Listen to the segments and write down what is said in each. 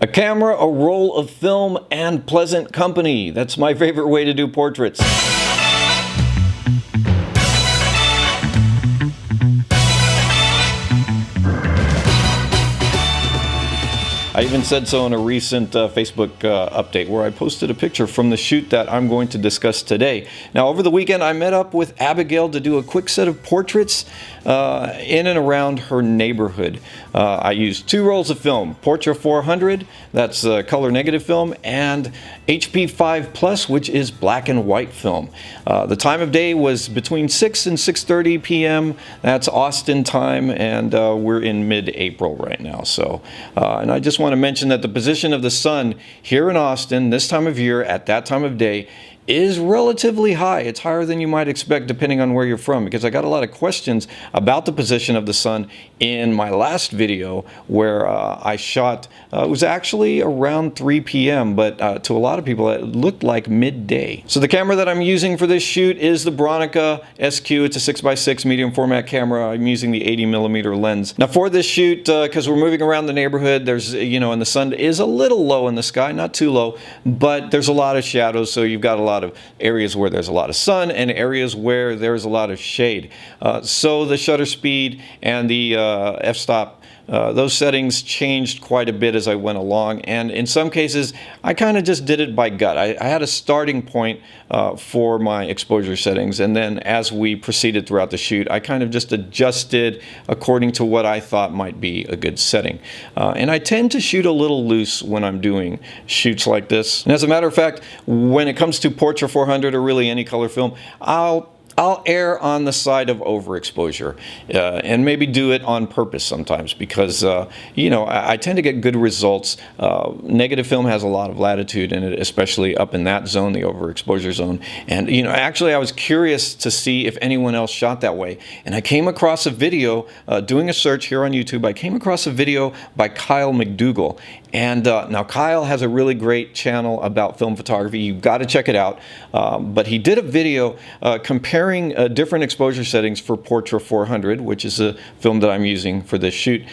A camera, a roll of film, and pleasant company. That's my favorite way to do portraits. I even said so in a recent Facebook update where I posted a picture from the shoot that I'm going to discuss today. Now, over the weekend, I met up with Abigail to do a quick set of portraits in and around her neighborhood. I used 2 rolls of film, Portra 400, that's color negative film, and HP5 Plus, which is black and white film. The time of day was between 6 and 6:30 p.m. That's Austin time, and we're in mid-April right now. So, and I just want to mention that the position of the sun here in Austin this time of year at that time of day is relatively high. It's higher than you might expect depending on where you're from, because I got a lot of questions about the position of the sun in my last video where I shot, it was actually around 3 p.m., but to a lot of people it looked like midday. So the camera that I'm using for this shoot is the Bronica SQ. It's a 6x6 medium format camera. I'm using the 80mm lens. Now for this shoot, because we're moving around the neighborhood, there's, and the sun is a little low in the sky, not too low, but there's a lot of shadows, so you've got a lot of areas where there's a lot of sun and areas where there's a lot of shade. So the shutter speed and the f-stop, those settings changed quite a bit as I went along, and in some cases I kind of just did it by gut. I had a starting point for my exposure settings, and then as we proceeded throughout the shoot I kind of just adjusted according to what I thought might be a good setting. And I tend to shoot a little loose when I'm doing shoots like this. And as a matter of fact, when it comes to Portra 400 or really any color film, I'll err on the side of overexposure and maybe do it on purpose sometimes because, I tend to get good results. Negative film has a lot of latitude in it, especially up in that zone, the overexposure zone. And, actually I was curious to see if anyone else shot that way. And I came across a video, doing a search here on YouTube, I came across a video by Kyle McDougall. And now Kyle has a really great channel about film photography. You've got to check it out. But he did a video comparing different exposure settings for Portra 400, which is a film that I'm using for this shoot.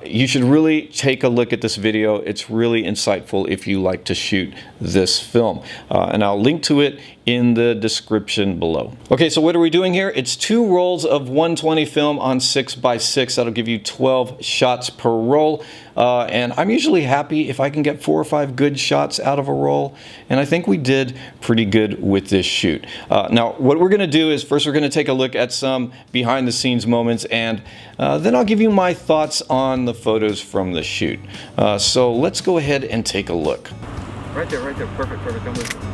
You should really take a look at this video. It's really insightful if you like to shoot this film. And I'll link to it in the description below. Okay, so what are we doing here? It's 2 rolls of 120 film on 6x6. That'll give you 12 shots per roll. And I'm usually happy if I can get 4 or 5 good shots out of a roll. And I think we did pretty good with this shoot. Now, what we're gonna do is first we're gonna take a look at some behind the scenes moments, and then I'll give you my thoughts on the photos from the shoot. So let's go ahead and take a look. Right there, perfect, come with me.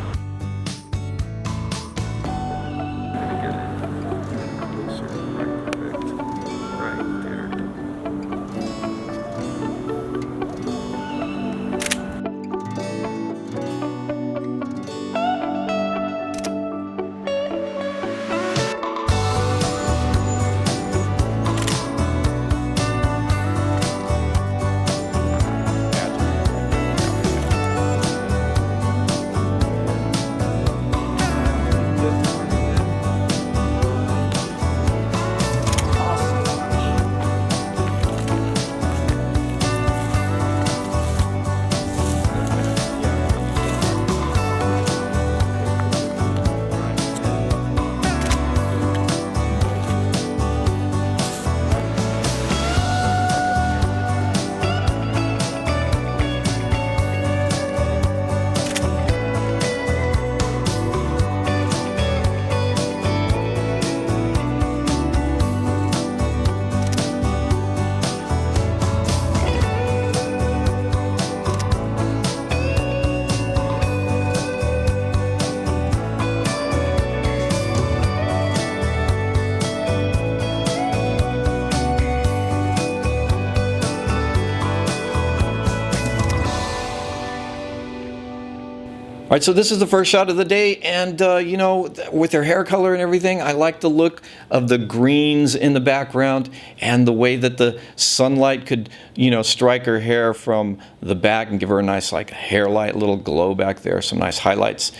All right, so this is the first shot of the day, and with her hair color and everything, I like the look of the greens in the background and the way that the sunlight could, strike her hair from the back and give her a nice, hair light, little glow back there, some nice highlights.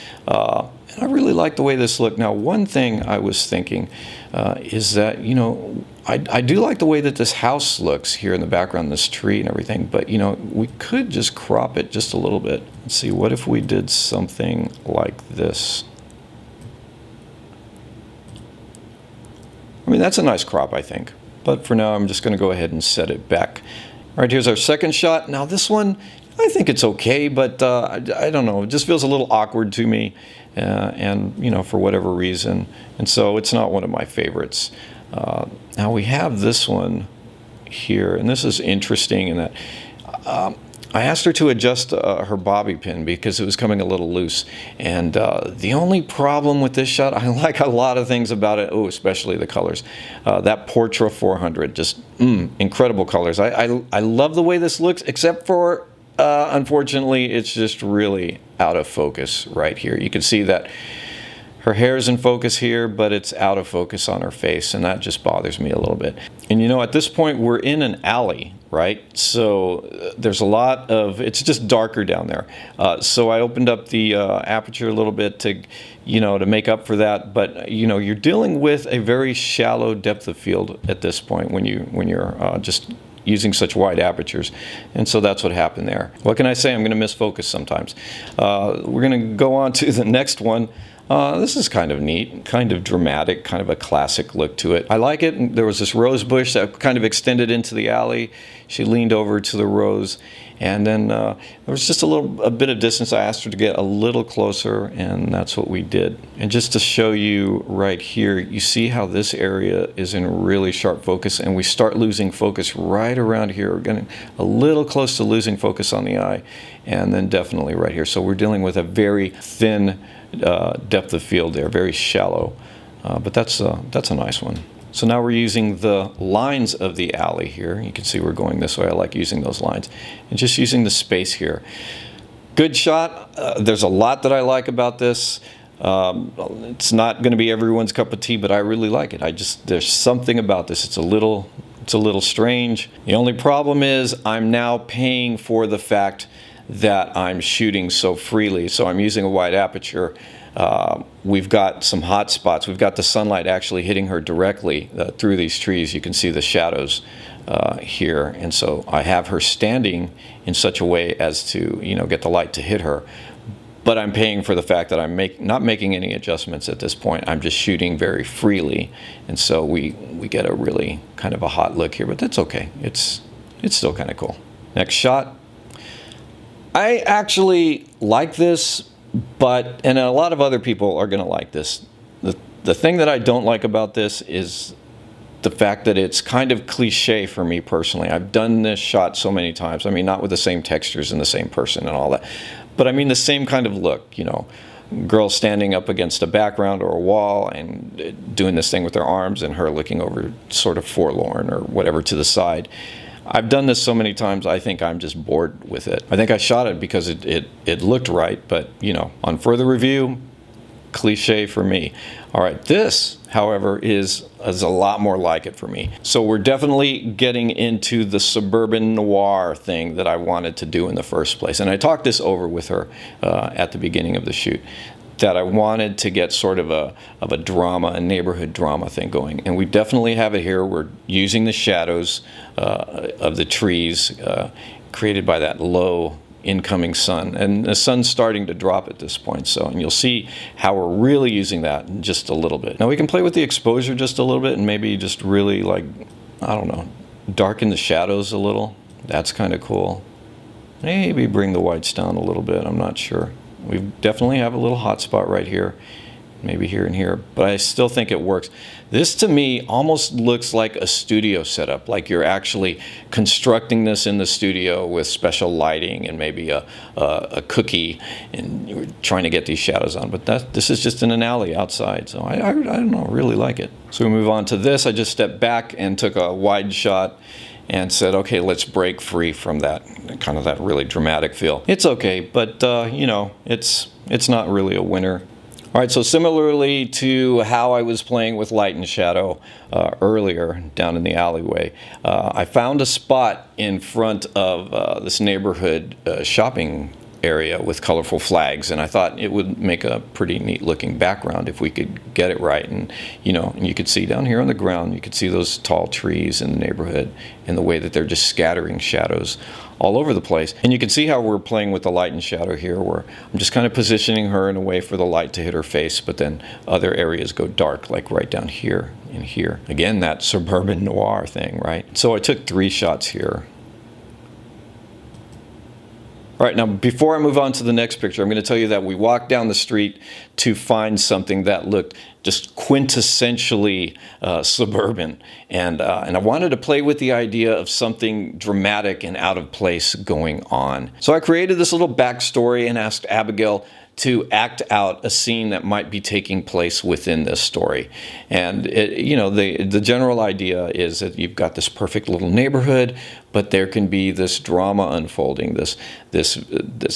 And I really like the way this looked. Now, one thing I was thinking is that, you know, I do like the way that this house looks here in the background, this tree and everything, but, you know, we could just crop it just a little bit. Let's see, what if we did something like this? I mean, that's a nice crop, I think. But for now, I'm just going to go ahead and set it back. All right, here's our second shot. Now, this one, I think it's okay, but I don't know. It just feels a little awkward to me, and, you know, for whatever reason. And so it's not one of my favorites. Now we have this one here, and this is interesting in that I asked her to adjust her bobby pin because it was coming a little loose. And the only problem with this shot, I like a lot of things about it, especially the colors. That Portra 400, just incredible colors. I love the way this looks, except for, unfortunately, it's just really out of focus right here. You can see that her hair's in focus here, but it's out of focus on her face, and that just bothers me a little bit. And you know, at this point, we're in an alley, right? So there's a lot of, it's just darker down there. So I opened up the aperture a little bit to, you know, to make up for that. But, you know, you're dealing with a very shallow depth of field at this point when you're just using such wide apertures, and so that's what happened there. What can I say? I'm going to misfocus sometimes. We're going to go on to the next one. This is kind of neat, kind of dramatic, kind of a classic look to it. I like it. There was this rose bush that kind of extended into the alley. She leaned over to the rose, and then there was just a bit of distance. I asked her to get a little closer, and that's what we did. And just to show you right here, you see how this area is in really sharp focus, and we start losing focus right around here. We're getting a little close to losing focus on the eye, and then definitely right here. So we're dealing with a very thin depth of field there, very shallow, but that's a nice one. So now we're using the lines of the alley here. You can see we're going this way. I like using those lines, and just using the space here. Good shot. There's a lot that I like about this. It's not going to be everyone's cup of tea, but I really like it. There's something about this. It's a little strange. The only problem is I'm now paying for the fact that I'm shooting so freely. So I'm using a wide aperture. We've got some hot spots. We've got the sunlight actually hitting her directly through these trees. You can see the shadows here. And so I have her standing in such a way as to, you know, get the light to hit her. But I'm paying for the fact that I'm not making any adjustments at this point. I'm just shooting very freely. And so we get a really kind of a hot look here, but that's okay. It's still kind of cool. Next shot. I actually like this, and a lot of other people are going to like this. The thing that I don't like about this is the fact that it's kind of cliche for me personally. I've done this shot so many times. I mean, not with the same textures and the same person and all that, but I mean the same kind of look, you know, girl standing up against a background or a wall and doing this thing with her arms and her looking over sort of forlorn or whatever to the side. I've done this so many times, I think I'm just bored with it. I think I shot it because it looked right, but, you know, on further review, cliche for me. All right, this, however, is a lot more like it for me. So we're definitely getting into the suburban noir thing that I wanted to do in the first place. And I talked this over with her at the beginning of the shoot, that I wanted to get sort of a drama, a neighborhood drama thing going. And we definitely have it here. We're using the shadows of the trees created by that low incoming sun. And the sun's starting to drop at this point. So, and you'll see how we're really using that in just a little bit. Now we can play with the exposure just a little bit and maybe just really, like, I don't know, darken the shadows a little. That's kind of cool. Maybe bring the whites down a little bit. I'm not sure. We definitely have a little hot spot right here, maybe here and here, but I still think it works. This to me almost looks like a studio setup, like you're actually constructing this in the studio with special lighting and maybe a cookie, and you're trying to get these shadows on. But this is just in an alley outside, so I don't know, really like it. So we move on to this. I just stepped back and took a wide shot and said, okay, let's break free from that kind of that really dramatic feel. It's okay, but you know, it's not really a winner. All right, so similarly to how I was playing with light and shadow earlier down in the alleyway, I found a spot in front of this neighborhood shopping area with colorful flags, and I thought it would make a pretty neat looking background if we could get it right. And and you could see down here on the ground, you could see those tall trees in the neighborhood and the way that they're just scattering shadows all over the place. And you can see how we're playing with the light and shadow here, where I'm just kind of positioning her in a way for the light to hit her face, but then other areas go dark, like right down here and here. Again, that suburban noir thing, right? So I took 3 shots here. All right, now before I move on to the next picture, I'm going to tell you that we walked down the street to find something that looked just quintessentially suburban. And I wanted to play with the idea of something dramatic and out of place going on. So I created this little backstory and asked Abigail to act out a scene that might be taking place within this story. And the general idea is that you've got this perfect little neighborhood, but there can be this drama unfolding, this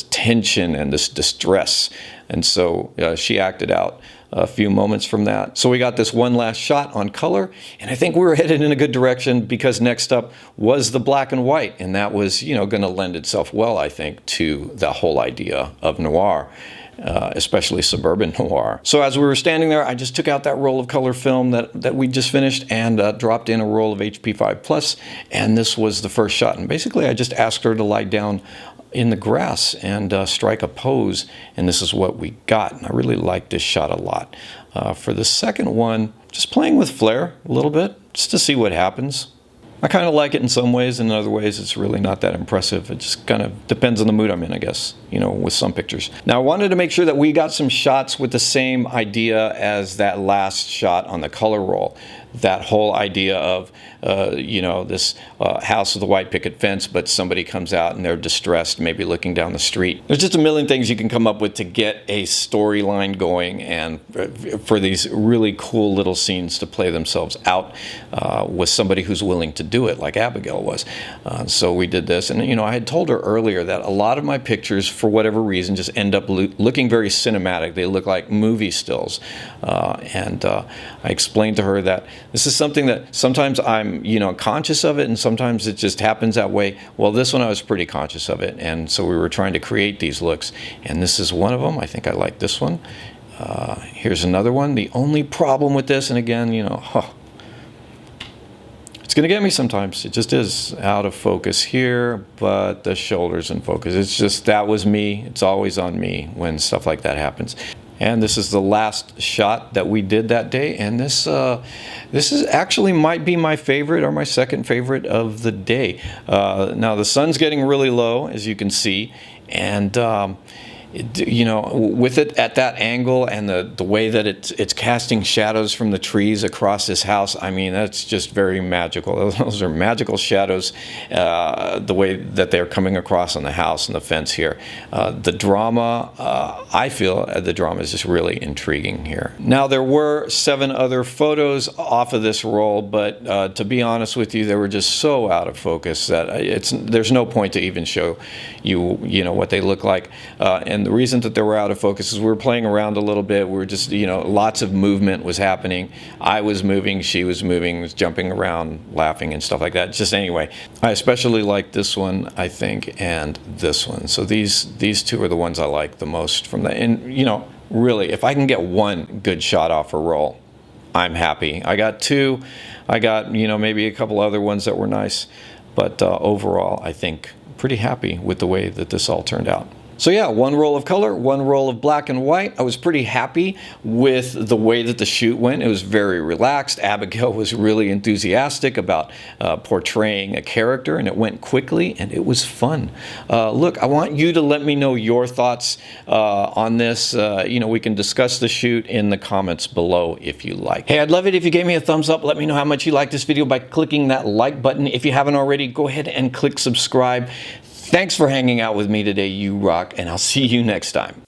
tension and this distress. And so she acted out a few moments from that. So we got this one last shot on color, and I think we were headed in a good direction, because next up was the black and white, and that was going to lend itself well, I think, to the whole idea of noir. Especially suburban noir. So as we were standing there, I just took out that roll of color film that we just finished and dropped in a roll of HP5 Plus, and this was the first shot. And basically I just asked her to lie down in the grass and strike a pose, and this is what we got. And I really like this shot a lot. For the second one, just playing with flare a little bit, just to see what happens. I kind of like it in some ways, and in other ways it's really not that impressive. It just kind of depends on the mood I'm in, I guess, with some pictures. Now I wanted to make sure that we got some shots with the same idea as that last shot on the color roll. That whole idea of, this house with a white picket fence, but somebody comes out and they're distressed, maybe looking down the street. There's just a million things you can come up with to get a storyline going, and for these really cool little scenes to play themselves out with somebody who's willing to do it, like Abigail was. So we did this, and I had told her earlier that a lot of my pictures, for whatever reason, just end up looking very cinematic. They look like movie stills, and I explained to her that this is something that sometimes I'm, conscious of it, and sometimes it just happens that way. Well, this one I was pretty conscious of it, and so we were trying to create these looks, and this is one of them. I think I like this one. Here's another one. The only problem with this, and again, it's going to get me sometimes. It just is out of focus here, but the shoulder's in focus. It's just, that was me. It's always on me when stuff like that happens. And this is the last shot that we did that day, and this is actually might be my favorite or my second favorite of the day. Now the sun's getting really low, as you can see, and with it at that angle and the way that it's casting shadows from the trees across this house, I mean, that's just very magical. Those are magical shadows, the way that they're coming across on the house and the fence here. The drama, I feel the drama is just really intriguing here. Now, there were 7 other photos off of this roll, but to be honest with you, they were just so out of focus that there's no point to even show you what they look like. And the reason that they were out of focus is we were playing around a little bit. We were just, lots of movement was happening. I was moving, she was moving, was jumping around, laughing and stuff like that. Just anyway, I especially like this one, I think, and this one. So these 2 are the ones I like the most from that. And, really, if I can get one good shot off a roll, I'm happy. I got 2. I got, maybe a couple other ones that were nice. But overall, I think pretty happy with the way that this all turned out. So yeah, 1 roll of color, 1 roll of black and white. I was pretty happy with the way that the shoot went. It was very relaxed. Abigail was really enthusiastic about portraying a character, and it went quickly, and it was fun. Look, I want you to let me know your thoughts on this. We can discuss the shoot in the comments below if you like. Hey, I'd love it if you gave me a thumbs up. Let me know how much you like this video by clicking that like button. If you haven't already, go ahead and click subscribe. Thanks for hanging out with me today, you rock, and I'll see you next time.